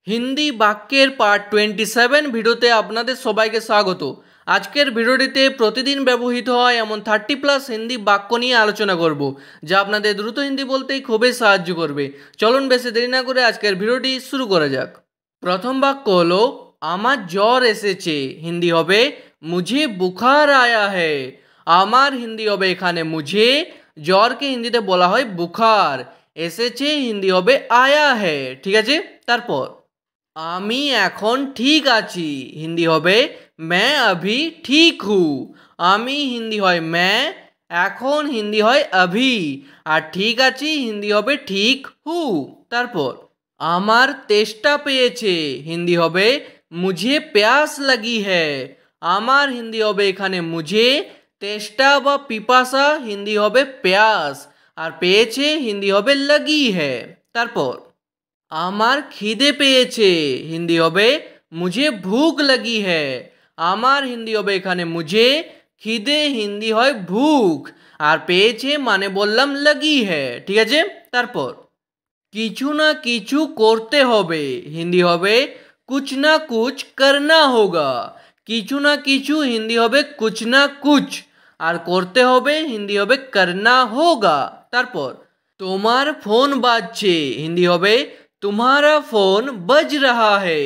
হিন্দি বাক্যের পার্ট 27 ভিডিওতে আপনাদের সবাইকে স্বাগত। আজকের ভিডিওটিতে প্রতিদিন ব্যবহৃত হয় এমন 30+ হিন্দি বাক্য নিয়ে আলোচনা করব, যা আপনাদের দ্রুত হিন্দি বলতেই খুবই সাহায্য করবে। চলুন বেশি দেরি না করে আজকের ভিডিওটি শুরু করা যাক। প্রথম বাক্য হলো আমার জ্বর এসেছে, হিন্দি হবে মুঝে বুখার আয়া হে। আমার হিন্দি হবে এখানে মুঝে, জ্বরকে হিন্দিতে বলা হয় বুখার, এসেছে হিন্দি হবে আয়া হে। ঠিক আছে, তারপর আমি এখন ঠিক আছি, হিন্দি হবে मैं अभी ठीक हूँ। আমি হিন্দি হয় मैं, এখন হিন্দি হয় अभी, আর ঠিক আছি হিন্দি হবে ঠিক হু। তারপর আমার তেষ্টা পেয়েছে, হিন্দি হবে मुझे प्यास लगी है। আমার হিন্দি হবে এখানে मुझे, তেষ্টা বা পিপাসা হিন্দি হবে प्यास, আর পেয়েছে হিন্দি হবে लगी है। তারপর আমার খিদে পেয়েছে, হিন্দি হবে মুঝে ভুক লাগি হ্যায়। আমার হিন্দি হবে এখানে মুঝে, খিদে হিন্দি হয় ভুক, আর পেয়েছে মানে বললাম লাগি হ্যায়। ঠিক আছে, তারপর কিছু না কিছু করতে হবে, হিন্দি হবে কুছ না কুছ করনা হোগা। কিছু না কিছু হিন্দি হবে কুছ না কুছ, আর করতে হবে হিন্দি হবে করনা হোগা। তারপর তোমার ফোন বাজছে, হিন্দি হবে तुम्हारा फोन बज रहा है।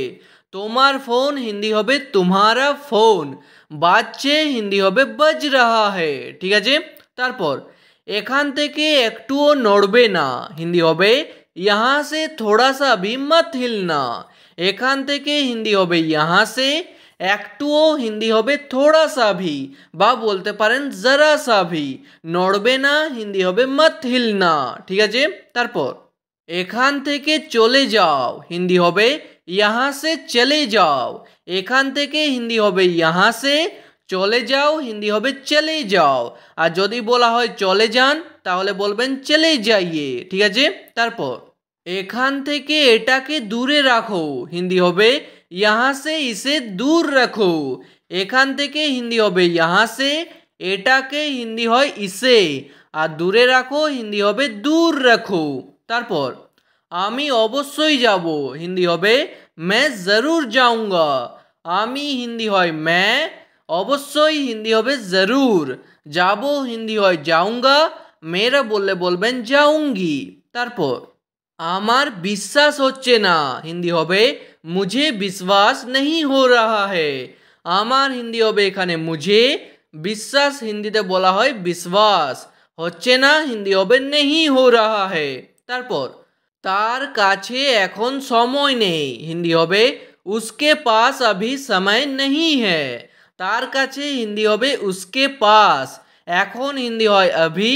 তোমার ফোন হিন্দি হবে तुम्हारा फोन, বাজছে হিন্দি হবে बज रहा है। ঠিক আছে, তারপর এখান থেকে একটুও নড়বে না, হিন্দি হবে यहाँ से थोड़ा सा भी मत हिलना। এখান থেকে হিন্দি হবে यहाँ से, একটুও হিন্দি হবে थोड़ा सा भी, বা বলতে পারেন जरा सा भी। নড়বে না হিন্দি হবে मत हिलना। ঠিক আছে, তারপর এখান থেকে চলে যাও, হিন্দি হবে यहाँ से चले जाओ। এখান থেকে হিন্দি হবে यहाँ से, চলে যাও হিন্দি হবে চলে যাও, আর যদি বলা হয় চলে যান তাহলে বলবেন চলে যাইয়ে। ঠিক আছে, তারপর এখান থেকে এটাকে দূরে রাখো, হিন্দি হবে यहाँ से इसे दूर रखो। এখান থেকে হিন্দি হবে यहाँ से, এটাকে হিন্দি হয় ইসে, আর দূরে রাখো হিন্দি হবে দূর রাখো। তারপর আমি অবশ্যই যাব, হিন্দি হবে मैं ज़रूर जाऊंगा। আমি হিন্দি হয় मैं, অবশ্যই হিন্দি হবে ज़रूर, যাব হিন্দি হয় जाऊंगा, মেয়েরা বললে বলবেন जाऊंगी। তারপর আমার বিশ্বাস হচ্ছে না, হিন্দি হবে मुझे विश्वास नहीं हो रहा है। আমার হিন্দি হবে এখানে मुझे, বিশ্বাস হিন্দিতে বলা হয় विश्वास, হচ্ছে না হিন্দি হবে नहीं हो रहा है। তারপর তার কাছে এখন সময় নেই, হিন্দি হবে उसके पास अभी समय नहीं है। তার কাছে হিন্দি হবে उसके पास, এখন হিন্দি হয় अभी,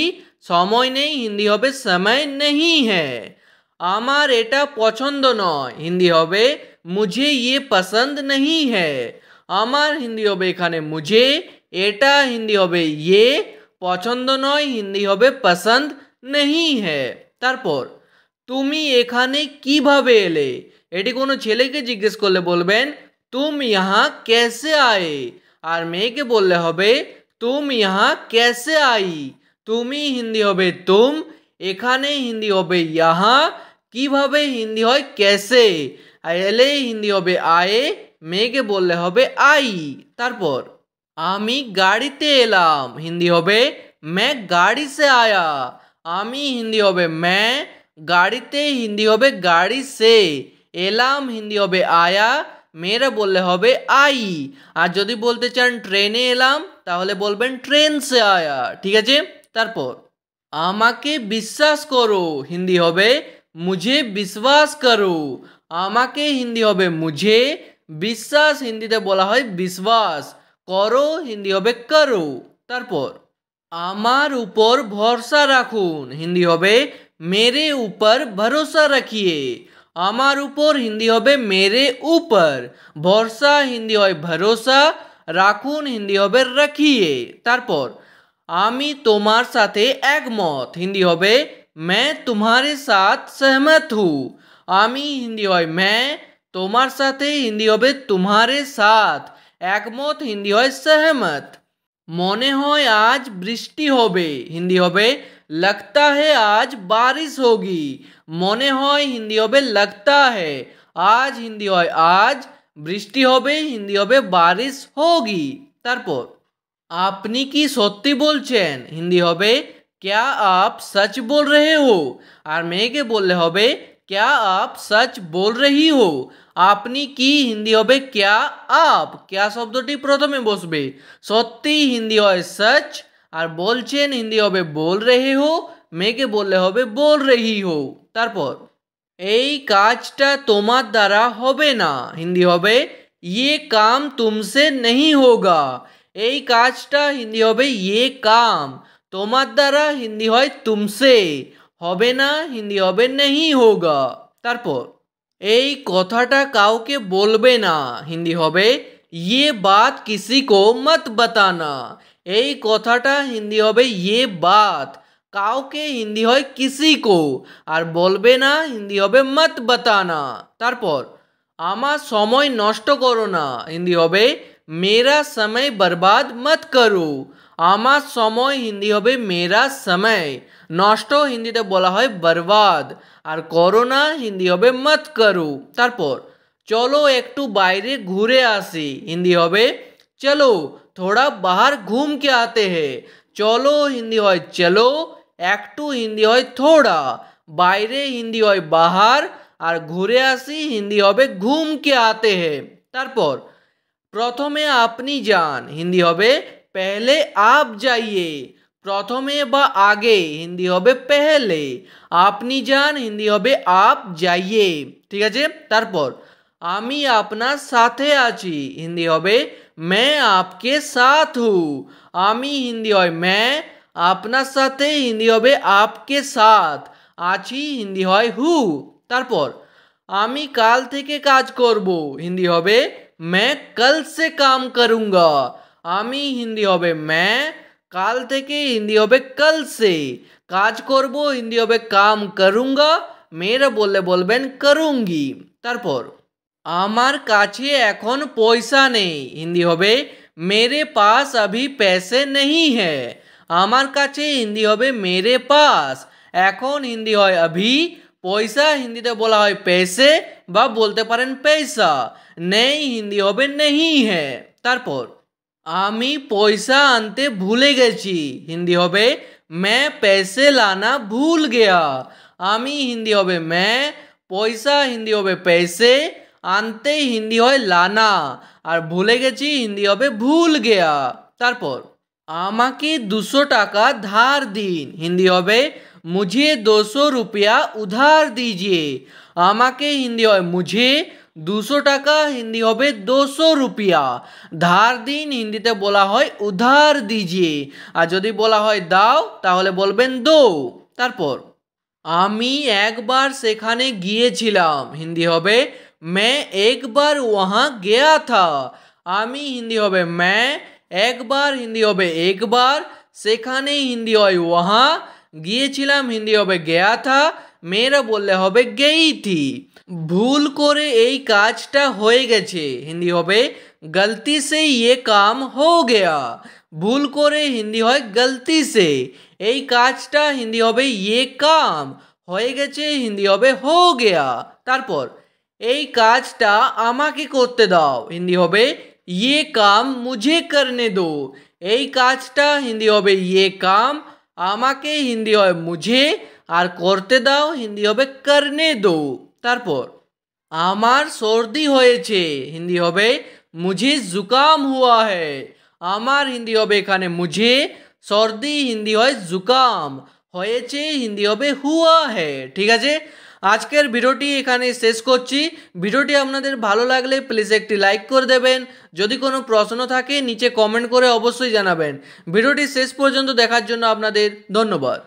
সময় নেই হিন্দি হবে समय नहीं है। আমার এটা পছন্দ নয়, হিন্দি হবে मुझे ये पसंद नहीं है। আমার হিন্দি হবে এখানে मुझे, এটা হিন্দি হবে ये, পছন্দ নয় হিন্দি হবে पसंद नहीं है। তারপর তুমি এখানে কিভাবে এলে, এটি কোনো ছেলেকে জিজ্ঞেস করলে বলবেন তুম ইহা कैसे आए, আর মেয়েকে বললে হবে তুম ইহা कैसे आई। তুমি হিন্দি হবে তুম, এখানে হিন্দি হবে ইহা, কিভাবে হিন্দি হয় कैसे, এলে হিন্দি হবে আয়ে, মেয়েকে বললে হবে আই। তারপর আমি গাড়িতে এলাম, হিন্দি হবে मैं गाड़ी से आया। আমি হিন্দি হবে मैं, গাড়িতে হিন্দি হবে গাড়ি সে, এলাম হিন্দি হবে আয়া, মেয়েরা বললে হবে আই, আর যদি বলতে চান ট্রেনে এলাম তাহলে বলবেন ট্রেন সে আয়া। ঠিক আছে, তারপর আমাকে বিশ্বাস করো, হিন্দি হবে মুঝে বিশ্বাস করো। আমাকে হিন্দি হবে মুঝে, বিশ্বাস হিন্দিতে বলা হয় বিশ্বাস, করো হিন্দি হবে করো। তারপর আমার উপর ভরসা রাখুন, হিন্দি হবে मेरे ऊपर भरोसा रखिए। আমার উপর হিন্দি হবে मेरे ऊपर, ভরসা হিন্দি হয় ভরসা, রাখুন হিন্দি হবে রাখিয়ে। তারপর আমি তোমার সাথে একমত, হিন্দি হবে मैं तुम्हारे साथ सहमत हूँ। আমি হিন্দি হয় मैं, তোমার সাথে হিন্দি হবে तुम्हारे साथ, একমত হিন্দি হয় सहमत। মনে হয় আজ বৃষ্টি হবে, হিন্দি হবে लगता है आज बारिश होगी। মনে হয় হিন্দি হবে लगता है, আজ হিন্দি হয় আজ, বৃষ্টি হবে হিন্দি হবে বারিশ হোগি। তারপর আপনি কি সত্যি বলছেন হিন্দি হবে क्या आप सच बोल रहे हो। আর মেয়েকে বললে হবে क्या आप सच बोल रही हो। আপনি কি হিন্দি হবে क्या आप, क्या শব্দটি প্রথমে বসবে। সত্যি হিন্দি হয় सच, আর বলছেন হিন্দি হবে बोल रहे हो, মেয়েকে বললে হবে बोल रही हो। তারপর এই কাজটা তোমার দ্বারা হবে না হিন্দি হবে ये काम तुमसे नहीं होगा। এই কাজটা হিন্দি হবে ये काम, তোমার দ্বারা হিন্দি হয় তুমসে, হবে না হিন্দি হবে नहीं होगा। তারপর এই কথাটা কাউকে বলবে না হিন্দি হবে ये बात किसी को मत बताना। এই কথাটা হিন্দি হবে ये बात, কাউকে হিন্দি হয় किसी को, আর বলবে না হিন্দি হবে मत बताना। তারপর আমার সময় নষ্ট করো না হিন্দি হবে मेरा समय बर्बाद मत करो। আমার সময় হিন্দি হবে मेरा समय, নষ্ট হিন্দিতে বলা হয় बर्बाद, আর করো না হিন্দি হবে मत करो। তারপর চলো একটু বাইরে ঘুরে আসি হিন্দি হবে चलो थोड़ा बाहर घूम के आते हैं। চলো হিন্দি হয় चलो, একটু হিন্দি হয় थोड़ा, বাইরে হিন্দি হয় बाहर, আর ঘুরে আসি হিন্দি হবে घूम के आते हैं। তারপর প্রথমে আপনি যান হিন্দি হবে पहले आप जाइए। প্রথমে বা আগে হিন্দি হবে पहले, আপনি যান হিন্দি হবে आप जाइए। ঠিক আছে। তারপর আমি আপনার সাথে আছি হিন্দি হবে मैं आपके साथ हूँ। আমি হিন্দি হয় मैं, আপনার সাথে হিন্দি হবে आपके साथ, আছি হিন্দি হয় हूँ। তারপর আমি কাল থেকে কাজ করব হিন্দি হবে मैं कल से काम करूँगा। আমি হিন্দি হবে मैं, কাল থেকে হিন্দি হবে कल से, কাজ করব হিন্দি হবে काम करूँगा, মেয়েরা বললে বলবেন करूँगी। তারপর আমার কাছে এখন পয়সা নেই হিন্দি হবে मेरे पास अभी पैसे नहीं है। আমার কাছে হিন্দি হবে मेरे पास, এখন হিন্দি হয় अभी, পয়সা হিন্দিতে বলা হয় पैसे বা বলতে পারেন पैसा, নেই হিন্দি হবে नहीं है। তারপর আমি পয়সা আনতে ভুলে গেছি হিন্দি হবে मैं पैसे लाना भूल गया। আমি হিন্দি হবে मैं, পয়সা হিন্দি হবে पैसे, আনতে হিন্দি হয় লানা, আর ভুলে গেছি হিন্দি হবে ভুল গেয়া। তারপর আমাকে 200 টাকা ধার দিন হিন্দি হবে मुझे 200 रुपया उधार दीजिए। আমাকে হিন্দি হয় मुझे, 200 টাকা হিন্দি হবে 200 রুপিয়া, ধার দিন হিন্দিতে বলা হয় উধার দিজিয়ে, আর যদি বলা হয় দাও তাহলে বলবেন দো। তারপর আমি একবার সেখানে গিয়েছিলাম হিন্দি হবে मैं एक बार वहाँ गया था। আমি হিন্দি হবে मैं, একবার হিন্দি হবে एक बार, সেখানে হিন্দি হয় वहाँ, গিয়েছিলাম হিন্দি হবে गया था, মেয়েরা বললে হবে गई थी। ভুল করে এই কাজটা হয়ে গেছে হিন্দি হবে गलती से ये काम हो गया। ভুল করে হিন্দি হয় गलती से, এই কাজটা হিন্দি হবে ये काम, হয়ে গেছে হিন্দি হবে हो गया। তারপর এই কাজটা আমাকে করতে দাও হিন্দি হবে ये काम मुझे करने दो। এই কাজটা হিন্দি হবে ये काम, আমাকে হিন্দি হয় मुझे, আর করতে দাও হিন্দি হবে करने दो। তারপর আমার সর্দি হয়েছে হিন্দি হবে मुझे जुकाम हुआ है। আমার হিন্দি হবে এখানে मुझे, সর্দি হিন্দি হয় जुकाम, হয়েছে হিন্দি হবে हुआ है। ঠিক আছে, আজকের ভিডিওটি এখানে শেষ করছি। ভিডিওটি আপনাদের ভালো লাগলে প্লিজ একটি লাইক করে দেবেন, যদি কোনো প্রশ্ন থাকে নিচে কমেন্ট করে অবশ্যই জানাবেন। ভিডিওটি শেষ পর্যন্ত দেখার জন্য আপনাদের ধন্যবাদ।